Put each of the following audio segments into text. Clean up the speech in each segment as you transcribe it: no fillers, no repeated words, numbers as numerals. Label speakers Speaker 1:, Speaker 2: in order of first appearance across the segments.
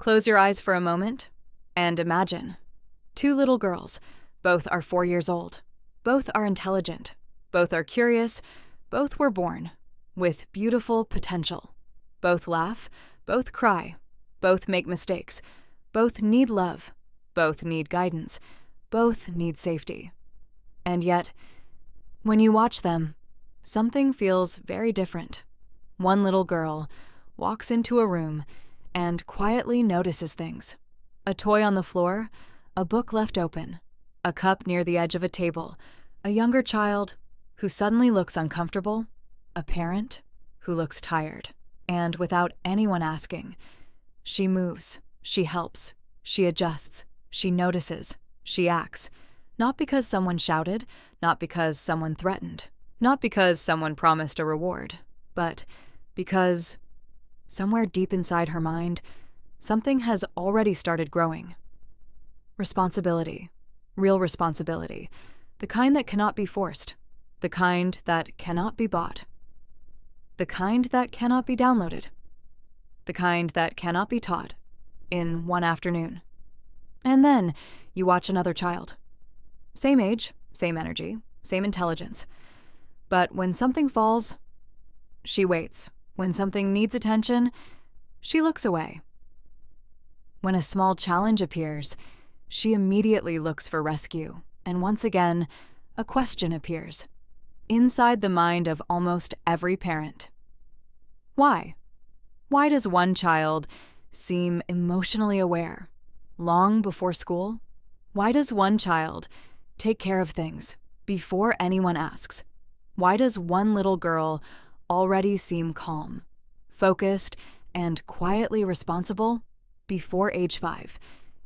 Speaker 1: Close your eyes for a moment and imagine. Two little girls. Both are 4 years old. Both are intelligent. Both are curious. Both were born with beautiful potential. Both laugh. Both cry. Both make mistakes. Both need love. Both need guidance. Both need safety. And yet, when you watch them, something feels very different. One little girl walks into a room and quietly notices things. A toy on the floor, a book left open, a cup near the edge of a table, a younger child who suddenly looks uncomfortable, a parent who looks tired. And without anyone asking, she moves, she helps, she adjusts, she notices, she acts. Not because someone shouted, not because someone threatened, not because someone promised a reward, but because somewhere deep inside her mind, something has already started growing. Responsibility. Real responsibility. The kind that cannot be forced. The kind that cannot be bought. The kind that cannot be downloaded. The kind that cannot be taught in one afternoon. And then you watch another child. Same age, same energy, same intelligence. But when something falls, she waits. When something needs attention, she looks away. When a small challenge appears, she immediately looks for rescue. And once again, a question appears. Inside the mind of almost every parent. Why? Why does one child seem emotionally aware long before school? Why does one child take care of things before anyone asks? Why does one little girl already seem calm, focused, and quietly responsible before age 5?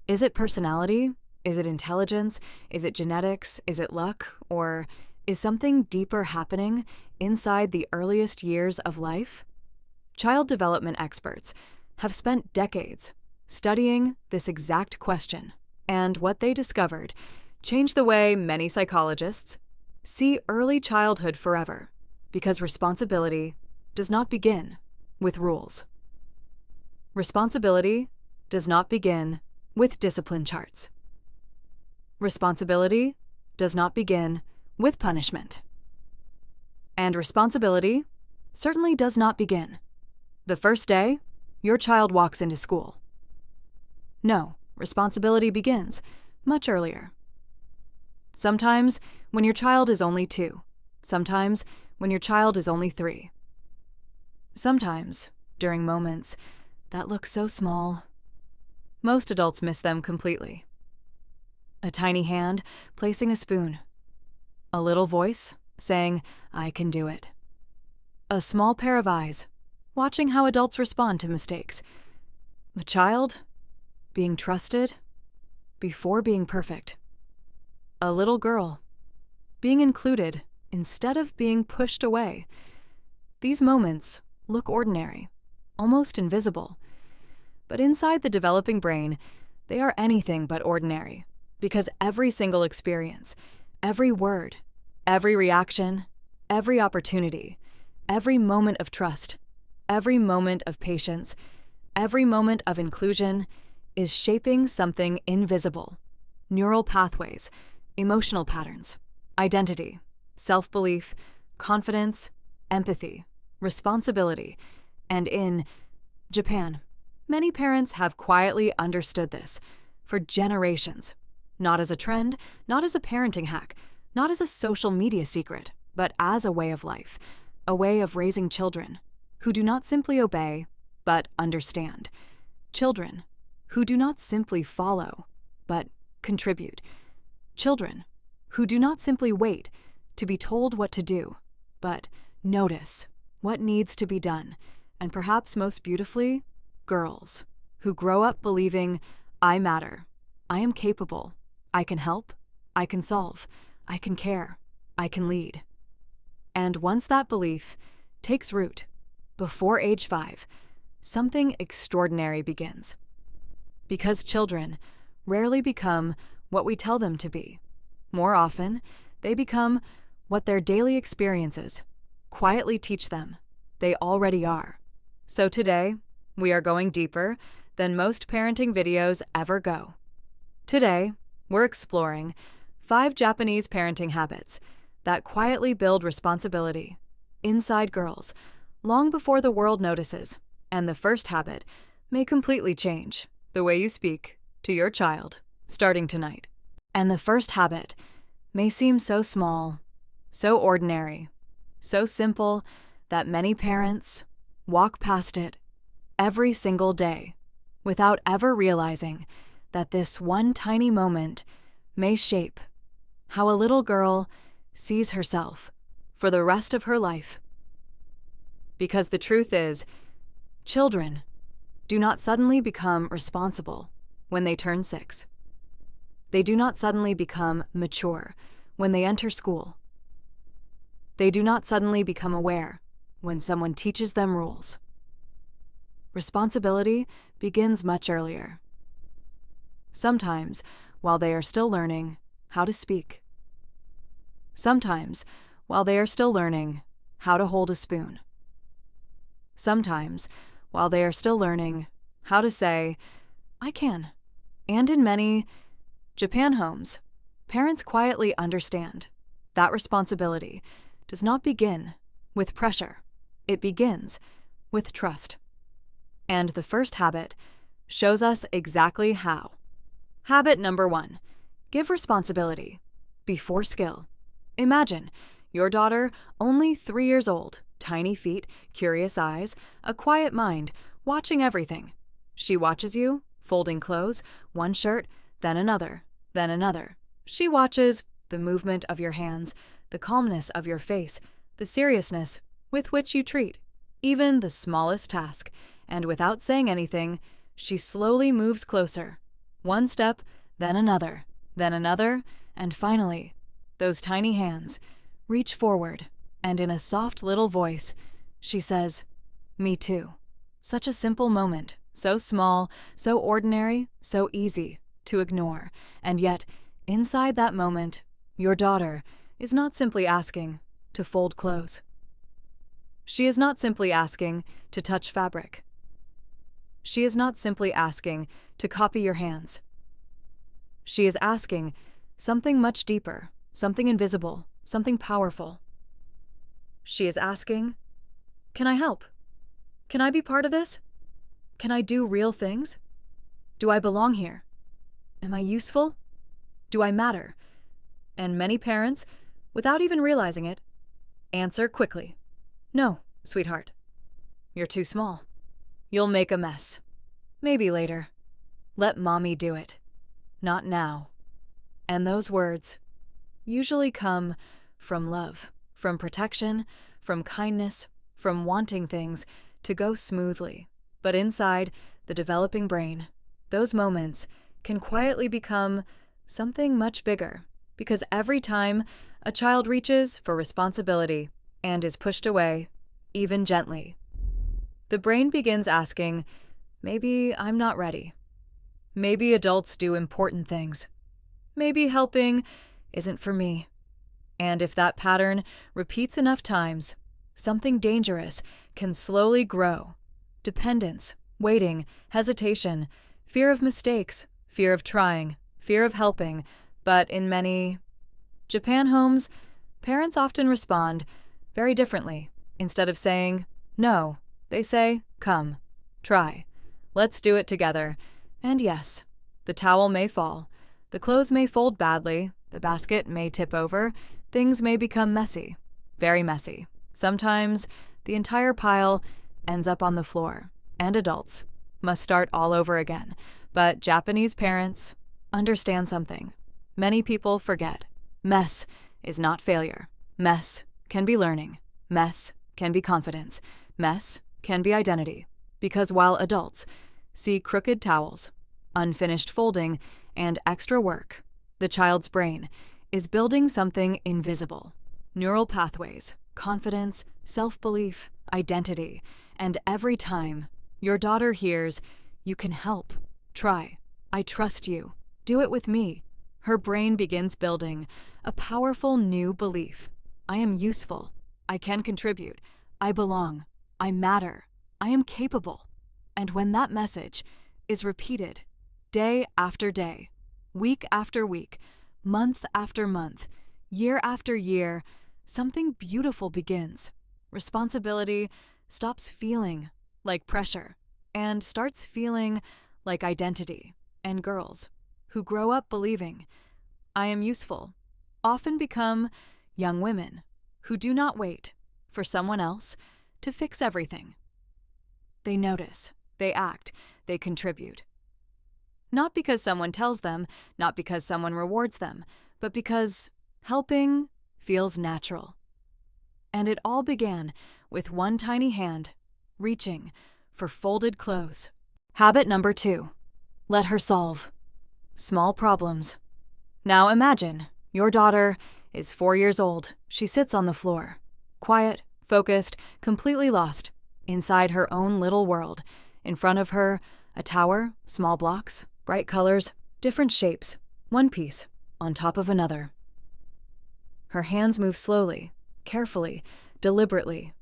Speaker 1: Is it personality? Is it intelligence? Is it genetics? Is it luck? Or is something deeper happening inside the earliest years of life? Child development experts have spent decades studying this exact question, and what they discovered changed the way many psychologists see early childhood forever, because responsibility does not begin with rules. Responsibility does not begin with discipline charts. Responsibility does not begin with punishment. And responsibility certainly does not begin the first day your child walks into school. No, responsibility begins much earlier. Sometimes when your child is only 2. Sometimes when your child is only 3. Sometimes during moments that look so small, most adults miss them completely. A tiny hand placing a spoon. A little voice saying, "I can do it." A small pair of eyes watching how adults respond to mistakes. A child being trusted before being perfect. A little girl being included instead of being pushed away. These moments look ordinary, almost invisible. But inside the developing brain, they are anything but ordinary, because every single experience, every word, every reaction, every opportunity, every moment of trust, every moment of patience, every moment of inclusion is shaping something invisible. Neural pathways, emotional patterns, identity, self-belief, confidence, empathy, responsibility, and in Japan, many parents have quietly understood this for generations, not as a trend, not as a parenting hack, not as a social media secret, but as a way of life, a way of raising children who do not simply obey, but understand. Children who do not simply follow, but contribute. Children who do not simply wait to be told what to do, but notice what needs to be done. And perhaps most beautifully, girls who grow up believing, I matter, I am capable, I can help, I can solve, I can care, I can lead. And once that belief takes root, before age 5, something extraordinary begins. Because children rarely become what we tell them to be. More often, they become what their daily experiences quietly teach them they already are. So today, we are going deeper than most parenting videos ever go. Today, we're exploring 5 Japanese parenting habits that quietly build responsibility inside girls long before the world notices, and the first habit may completely change the way you speak to your child starting tonight. And the first habit may seem so small, so ordinary, so simple that many parents walk past it every single day without ever realizing that this one tiny moment may shape how a little girl sees herself for the rest of her life. Because the truth is, children do not suddenly become responsible when they turn 6. They do not suddenly become mature when they enter school. They do not suddenly become aware when someone teaches them rules. Responsibility begins much earlier. Sometimes while they are still learning how to speak. Sometimes while they are still learning how to hold a spoon. Sometimes while they are still learning how to say, "I can." And in many Japan homes, parents quietly understand that responsibility does not begin with pressure. It begins with trust. And the first habit shows us exactly how. Habit number 1, give responsibility before skill. Imagine your daughter, only 3 years old, tiny feet, curious eyes, a quiet mind, watching everything. She watches you, folding clothes, one shirt, then another, then another. She watches the movement of your hands, the calmness of your face, the seriousness with which you treat even the smallest task, and without saying anything, she slowly moves closer. One step, then another, and finally, those tiny hands reach forward, and in a soft little voice, she says, "Me too." Such a simple moment, so small, so ordinary, so easy to ignore, and yet, inside that moment, your daughter is not simply asking to fold clothes. She is not simply asking to touch fabric. She is not simply asking to copy your hands. She is asking something much deeper, something invisible, something powerful. She is asking, "Can I help? Can I be part of this? Can I do real things? Do I belong here? Am I useful? Do I matter?" And many parents, without even realizing it, answer quickly, "No, sweetheart. You're too small. You'll make a mess. Maybe later. Let mommy do it. Not now." And those words usually come from love, from protection, from kindness, from wanting things to go smoothly. But inside the developing brain, those moments can quietly become something much bigger, because every time a child reaches for responsibility and is pushed away, even gently, the brain begins asking, "Maybe I'm not ready. Maybe adults do important things. Maybe helping isn't for me." And if that pattern repeats enough times, something dangerous can slowly grow. Dependence, waiting, hesitation, fear of mistakes, fear of trying, fear of helping. But in many Japan homes, parents often respond very differently. Instead of saying, "No," they say, "Come, try. Let's do it together." And yes, the towel may fall, the clothes may fold badly, the basket may tip over, things may become messy, very messy. Sometimes the entire pile ends up on the floor, and adults must start all over again. But Japanese parents understand something many people forget. Mess is not failure. Mess can be learning. Mess can be confidence. Mess can be identity. Because while adults see crooked towels, unfinished folding, and extra work, the child's brain is building something invisible. Neural pathways, confidence, self-belief, identity. And every time your daughter hears, "You can help. Try. I trust you. Do it with me," her brain begins building a powerful new belief. I am useful. I can contribute. I belong. I matter. I am capable. And when that message is repeated day after day, week after week, month after month, year after year, something beautiful begins. Responsibility stops feeling like pressure and starts feeling like identity. And girls who grow up believing, I am useful, often become young women who do not wait for someone else to fix everything. They notice, they act, they contribute. Not because someone tells them, not because someone rewards them, but because helping feels natural. And it all began with one tiny hand reaching for folded clothes. Habit number 2, let her solve small problems. Now imagine your daughter is 4 years old. She sits on the floor, quiet, focused, completely lost inside her own little world. In front of her, a tower, small blocks, bright colors, different shapes, one piece on top of another. Her hands move slowly, carefully, deliberately.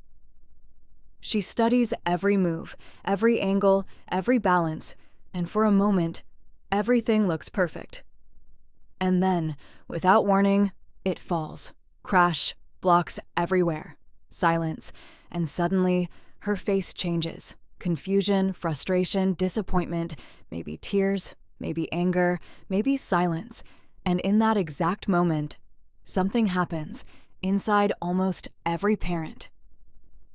Speaker 1: She studies every move, every angle, every balance, and for a moment, everything looks perfect. And then, without warning, it falls. Crash, blocks everywhere, silence, and suddenly, her face changes. Confusion, frustration, disappointment, maybe tears, maybe anger, maybe silence. And in that exact moment, something happens inside almost every parent.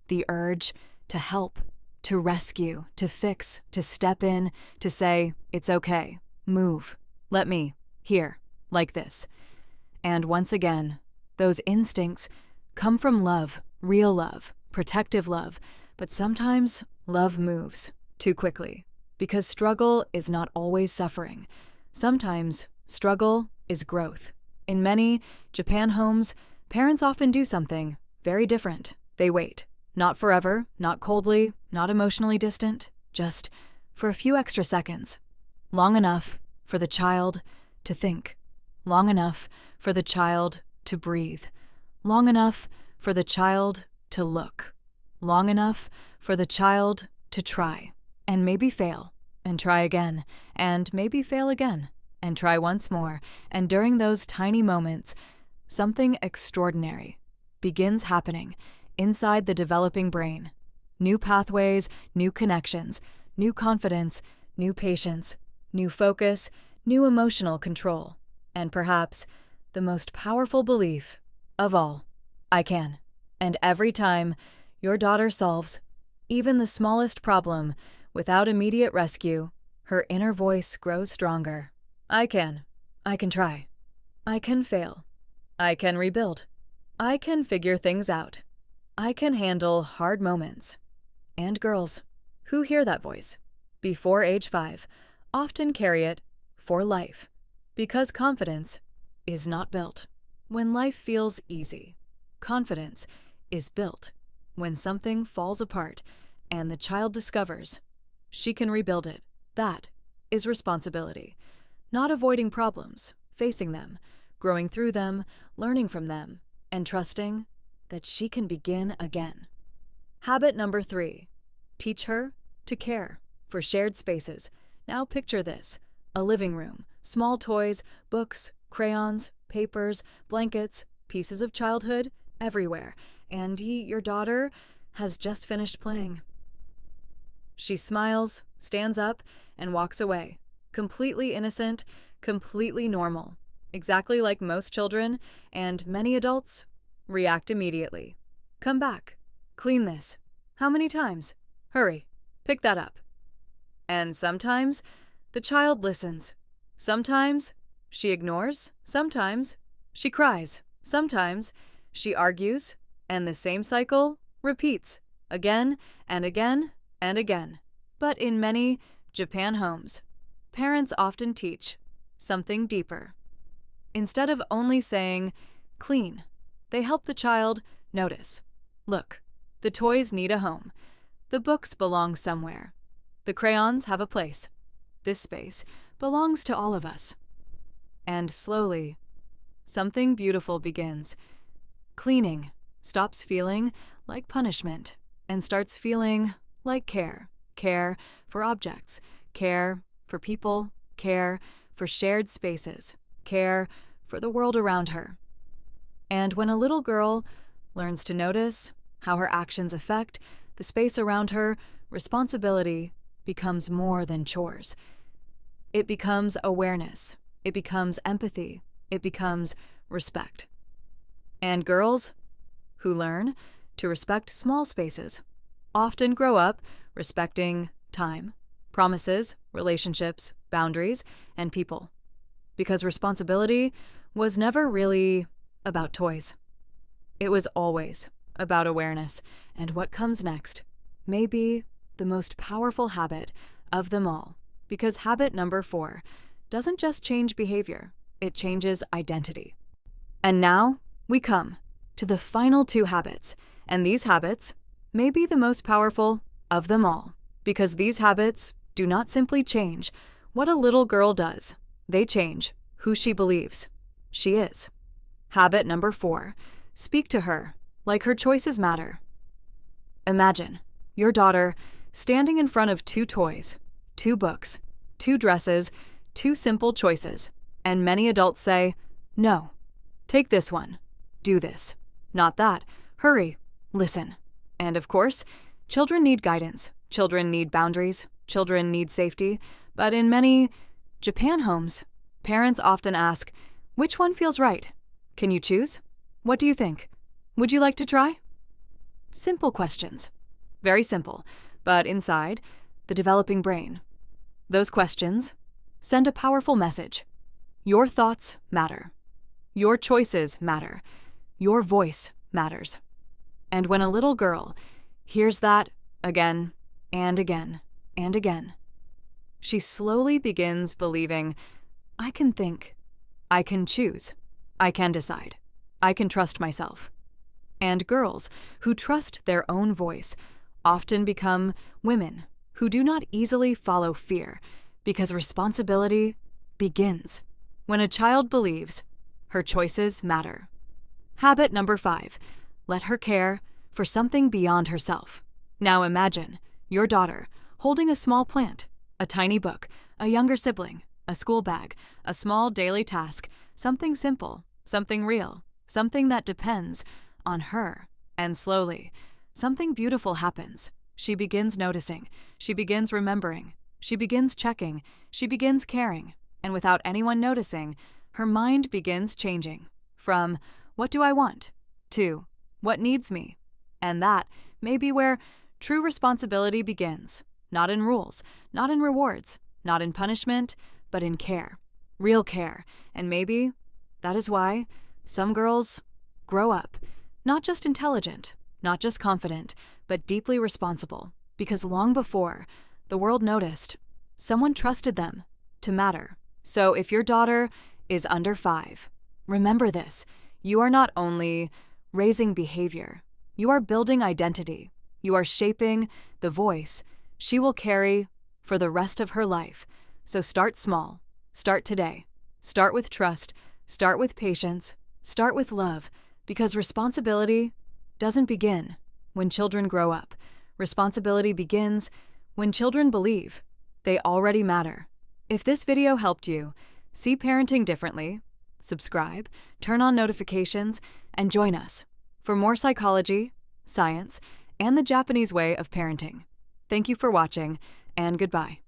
Speaker 1: The urge to help, to rescue, to fix, to step in, to say, it's okay, move, let me, here, like this. And once again, those instincts come from love, real love, protective love, but sometimes love moves too quickly because struggle is not always suffering. Sometimes struggle is growth. In many Japan homes, parents often do something very different. They wait. Not forever, not coldly, not emotionally distant, just for a few extra seconds. Long enough for the child to think. Long enough for the child to breathe. Long enough for the child to look. Long enough for the child to try, and maybe fail, and try again, and maybe fail again, and try once more. And during those tiny moments, something extraordinary begins happening inside the developing brain. New pathways, new connections, new confidence, new patience, new focus, new emotional control, and perhaps the most powerful belief of all, I can. And every time your daughter solves even the smallest problem without immediate rescue, her inner voice grows stronger. I can try. I can fail. I can rebuild. I can figure things out. I can handle hard moments. And girls who hear that voice before age 5 often carry it for life, because confidence is not built when life feels easy. Confidence is built when something falls apart and the child discovers she can rebuild it. That is responsibility, not avoiding problems, facing them, growing through them, learning from them, and trusting that she can begin again. Habit number 3, teach her to care for shared spaces. Now picture this, a living room, small toys, books, crayons, papers, blankets, pieces of childhood, everywhere. And your daughter has just finished playing. She smiles, stands up, and walks away. Completely innocent, completely normal. Exactly like most children, and many adults react immediately. Come back. Clean this. How many times? Hurry. Pick that up. And sometimes the child listens. Sometimes she ignores. Sometimes she cries. Sometimes she argues. And the same cycle repeats again and again and again. But in many Japan homes, parents often teach something deeper. Instead of only saying, clean, they help the child notice. Look, the toys need a home. The books belong somewhere. The crayons have a place. This space belongs to all of us. And slowly, something beautiful begins. Cleaning stops feeling like punishment and starts feeling like care. Care for objects, care for people, care for shared spaces, care for the world around her. And when a little girl learns to notice how her actions affect the space around her, responsibility becomes more than chores. It becomes awareness. It becomes empathy. It becomes respect. And girls who learn to respect small spaces often grow up respecting time, promises, relationships, boundaries, and people. Because responsibility was never really about toys. It was always about awareness, and what comes next may be the most powerful habit of them all. Because habit number 4 doesn't just change behavior, it changes identity. And now we come to the final 2 habits, and these habits may be the most powerful of them all, because these habits do not simply change what a little girl does, they change who she believes she is. Habit number 4, speak to her like her choices matter. Imagine your daughter standing in front of 2 toys, 2 books, 2 dresses, 2 simple choices, and many adults say, "No, take this one, do this, not that, hurry, listen." And of course, children need guidance, children need boundaries, children need safety, but in many Japan homes, parents often ask, "Which one feels right? Can you choose? What do you think? Would you like to try?" Simple questions. Very simple, but inside the developing brain, those questions send a powerful message. Your thoughts matter. Your choices matter. Your voice matters. And when a little girl hears that again and again and again, she slowly begins believing, "I can think. I can choose. I can decide. I can trust myself." And girls who trust their own voice often become women who do not easily follow fear, because responsibility begins when a child believes her choices matter. Habit number 5, let her care for something beyond herself. Now imagine your daughter holding a small plant, a tiny book, a younger sibling, a school bag, a small daily task, something simple, something real, something that depends on her. And slowly, something beautiful happens. She begins noticing, she begins remembering, she begins checking, she begins caring, and without anyone noticing, her mind begins changing from "what do I want?" to "what needs me?" And that may be where true responsibility begins, not in rules, not in rewards, not in punishment, but in care, real care. And maybe that is why some girls grow up not just intelligent, not just confident, but deeply responsible, because long before the world noticed, someone trusted them to matter. So if your daughter is under 5, remember this: you are not only raising behavior, you are building identity. You are shaping the voice she will carry for the rest of her life. So start small. Start today. Start with trust. Start with patience. Start with love, because responsibility doesn't begin when children grow up. Responsibility begins when children believe they already matter. If this video helped you see parenting differently, subscribe, turn on notifications, and join us for more psychology, science, and the Japanese way of parenting. Thank you for watching, and goodbye.